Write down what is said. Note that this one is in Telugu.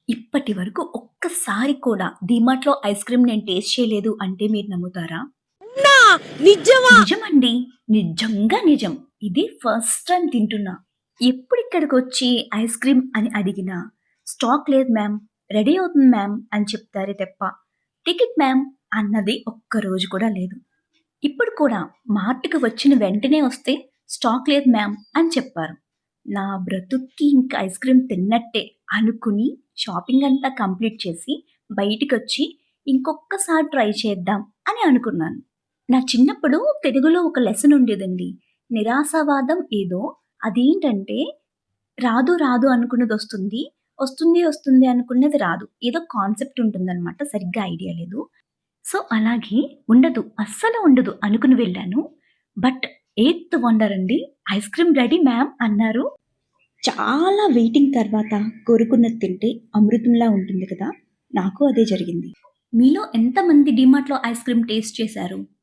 ఇప్పటి వరకు ఒక్కసారి కూడా డీమార్ట్‌లో ఐస్ క్రీమ్ నేను టేస్ట్ చేయలేదు అంటే మీరు నమ్ముతారా? అవునా? నిజమా? నిజమండి. నిజంగా నిజం. ఇది ఫస్ట్ టైమ్ తింటున్నా. ఎప్పుడిక్కడికొచ్చి ఐస్ క్రీమ్ అని అడిగినా, "స్టాక్ లేదు మ్యామ్, రెడీ అవుతుంది మ్యామ్" అని చెప్తారే తప్ప, "టికెట్ మ్యామ్" అన్నది ఒక్కరోజు కూడా లేదు. ఇప్పుడు కూడా మార్ట్‌కి వచ్చిన వెంటనే వస్తే, "స్టాక్ లేదు మ్యామ్" అని చెప్పారు. నా బ్రతుక్కి ఇంక ఐస్ క్రీమ్ తిన్నట్టే అనుకుని షాపింగ్ అంతా కంప్లీట్ చేసి బయటికొచ్చి ఇంకొక్కసారి ట్రై చేద్దాం అని అనుకున్నాను. నా చిన్నప్పుడు తెలుగులో ఒక లెసన్ ఉండేదండి. నిరాశావాదం ఏదో అదేంటంటే రాదు రాదు అనుకున్నదొస్తుంది. వస్తుంది వస్తుంది అనుకున్నది రాదు. ఏదో కాన్సెప్ట్ ఉంటుందనమాట. సరిగ్గా ఐడియా లేదు. సో, అలాగే ఉండదు. అస్సలు ఉండదు అనుకుని వెళ్ళాను. బట్ ఎయిత్ వండర్ అండి. ఐస్ క్రీమ్ రెడీ మ్యామ్ అన్నారు. చాలా వెయిటింగ్ తర్వాత కోరుకున్నది తింటే అమృతంలా ఉంటుంది కదా! నాకు అదే జరిగింది. మీలో ఎంతమంది డీమార్ట్‌లో ఐస్ క్రీమ్ టేస్ట్ చేశారు?